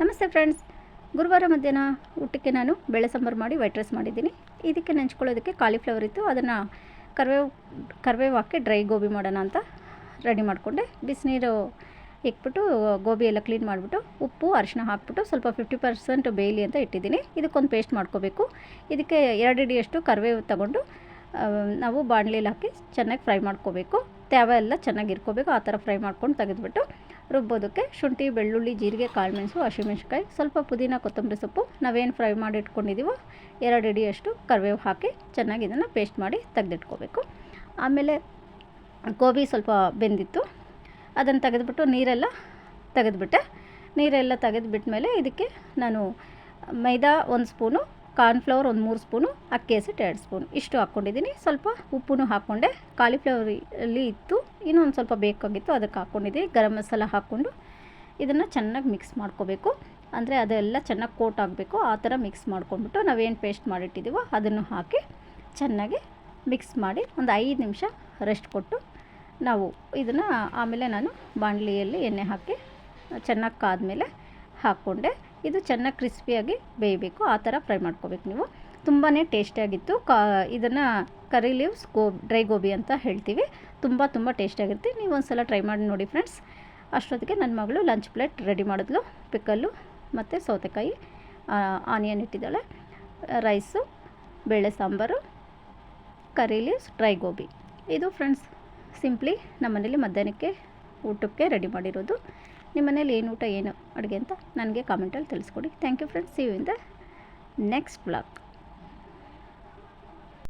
ನಮಸ್ತೆ ಫ್ರೆಂಡ್ಸ್, ಗುರುವಾರ ಮಧ್ಯಾಹ್ನ ಊಟಕ್ಕೆ ನಾನು ಬೇಳೆ ಸಾಂಬಾರು ಮಾಡಿ ವೈಟ್ ರೈಸ್ ಮಾಡಿದ್ದೀನಿ. ಇದಕ್ಕೆ ನೆಂಚ್ಕೊಳ್ಳೋದಕ್ಕೆ ಕಾಲಿಫ್ಲವರ್ ಇತ್ತು, ಅದನ್ನು ಕರಿಬೇವು ಹಾಕಿ ಡ್ರೈ ಗೋಬಿ ಮಾಡೋಣ ಅಂತ ರೆಡಿ ಮಾಡಿಕೊಂಡೆ. ಬಿಸಿನೀರು ಇಕ್ಬಿಟ್ಟು ಗೋಬಿ ಎಲ್ಲ ಕ್ಲೀನ್ ಮಾಡಿಬಿಟ್ಟು ಉಪ್ಪು ಅರಿಶಿನ ಹಾಕ್ಬಿಟ್ಟು ಸ್ವಲ್ಪ 50% ಬೇಯಲಿ ಅಂತ ಇಟ್ಟಿದ್ದೀನಿ. ಇದಕ್ಕೊಂದು ಪೇಸ್ಟ್ ಮಾಡ್ಕೋಬೇಕು. ಇದಕ್ಕೆ 2 ಹಿಡಿಯಷ್ಟು ಕರಿಬೇವು ತಗೊಂಡು ನಾವು ಬಾಣಲೆಯಲ್ಲಿ ಹಾಕಿ ಚೆನ್ನಾಗಿ ಫ್ರೈ ಮಾಡ್ಕೋಬೇಕು. ತ್ಯಾವ ಎಲ್ಲ ಚೆನ್ನಾಗಿ ಇರ್ಕೋಬೇಕು. ಆ ಥರ ಫ್ರೈ ಮಾಡ್ಕೊಂಡು ತೆಗೆದುಬಿಟ್ಟು ರುಬ್ಬೋದಕ್ಕೆ ಶುಂಠಿ, ಬೆಳ್ಳುಳ್ಳಿ, ಜೀರಿಗೆ, ಕಾಳುಮೆಣಸು, ಹಸಿಮೆಣಸಿನ್ಕಾಯಿ, ಸ್ವಲ್ಪ ಪುದೀನ, ಕೊತ್ತಂಬರಿ ಸೊಪ್ಪು, ನಾವೇನು ಫ್ರೈ ಮಾಡಿ ಇಟ್ಕೊಂಡಿದ್ದೀವೋ 2 ಹಿಡಿಯಷ್ಟು ಕರಿಬೇವು ಹಾಕಿ ಚೆನ್ನಾಗಿ ಇದನ್ನು ಪೇಸ್ಟ್ ಮಾಡಿ ತೆಗೆದಿಟ್ಕೋಬೇಕು. ಆಮೇಲೆ ಗೋಬಿ ಸ್ವಲ್ಪ ಬೆಂದಿತ್ತು, ಅದನ್ನು ತೆಗೆದುಬಿಟ್ಟು ನೀರೆಲ್ಲ ತೆಗೆದುಬಿಟ್ಮೇಲೆ ಇದಕ್ಕೆ ನಾನು ಮೈದಾ 1 ಸ್ಪೂನು, ಕಾರ್ನ್ಫ್ಲವರ್ 3 ಸ್ಪೂನು, ಅಕ್ಕಿ ಹಸಿಟ್ಟು 2 ಸ್ಪೂನು ಇಷ್ಟು ಹಾಕ್ಕೊಂಡಿದ್ದೀನಿ. ಸ್ವಲ್ಪ ಉಪ್ಪು ಹಾಕ್ಕೊಂಡೆ. ಕಾಲಿಫ್ಲವರಲ್ಲಿ ಇತ್ತು, ಇನ್ನೊಂದು ಸ್ವಲ್ಪ ಬೇಕಾಗಿತ್ತು, ಅದಕ್ಕೆ ಹಾಕ್ಕೊಂಡಿದ್ದೀನಿ. ಗರಂ ಮಸಾಲ ಹಾಕ್ಕೊಂಡು ಇದನ್ನು ಚೆನ್ನಾಗಿ ಮಿಕ್ಸ್ ಮಾಡ್ಕೋಬೇಕು. ಅಂದರೆ ಅದೆಲ್ಲ ಚೆನ್ನಾಗಿ ಕೋಟ್ ಆಗಬೇಕು. ಆ ಥರ ಮಿಕ್ಸ್ ಮಾಡ್ಕೊಂಡ್ಬಿಟ್ಟು ನಾವೇನು ಪೇಸ್ಟ್ ಮಾಡಿಟ್ಟಿದ್ದೀವೋ ಅದನ್ನು ಹಾಕಿ ಚೆನ್ನಾಗಿ ಮಿಕ್ಸ್ ಮಾಡಿ ಒಂದು 5 ನಿಮಿಷ ರೆಸ್ಟ್ ಕೊಟ್ಟು ನಾವು ಇದನ್ನು ಆಮೇಲೆ ನಾನು ಬಾಣಲಿಯಲ್ಲಿ ಎಣ್ಣೆ ಹಾಕಿ ಚೆನ್ನಾಗಿ ಕಾದ್ಮೇಲೆ ಹಾಕ್ಕೊಂಡೆ. ಇದು ಚೆನ್ನಾಗಿ ಕ್ರಿಸ್ಪಿಯಾಗಿ ಬೇಯಬೇಕು, ಆ ಥರ ಫ್ರೈ ಮಾಡ್ಕೋಬೇಕು ನೀವು. ತುಂಬಾ ಟೇಸ್ಟಿಯಾಗಿತ್ತು. ಇದನ್ನು ಕರಿ ಲೀವ್ಸ್ ಡ್ರೈ ಗೋಬಿ ಅಂತ ಹೇಳ್ತೀವಿ. ತುಂಬ ಟೇಸ್ಟಿಯಾಗಿರುತ್ತೆ. ನೀವು ಒಂದು ಸಲ ಟ್ರೈ ಮಾಡಿ ನೋಡಿ ಫ್ರೆಂಡ್ಸ್. ಅಷ್ಟೊತ್ತಿಗೆ ನನ್ನ ಮಗಳು ಲಂಚ್ ಪ್ಲೇಟ್ ರೆಡಿ ಮಾಡಿದ್ಲು. ಪಿಕಲ್ಲು ಮತ್ತು ಸೌತೆಕಾಯಿ, ಆನಿಯನ್ ಇಟ್ಟಿದ್ದಾಳೆ, ರೈಸು, ಬೇಳೆ ಸಾಂಬಾರು, ಕರಿ ಲೀವ್ಸ್, ಡ್ರೈ ಗೋಬಿ. ಇದು ಫ್ರೆಂಡ್ಸ್ ಸಿಂಪ್ಲಿ ನಮ್ಮನೇಲಿ ಮಧ್ಯಾಹ್ನಕ್ಕೆ ಊಟಕ್ಕೆ ರೆಡಿ ಮಾಡಿರೋದು. ನಿಮ್ಮ ಮನೇಲಿ ಏನು ಊಟ, ಏನು ಅಡುಗೆ ಅಂತ ನನಗೆ ಕಾಮೆಂಟಲ್ಲಿ ತಿಳಿಸ್ಕೊಡಿ. Thank you friends. See you in the next blog.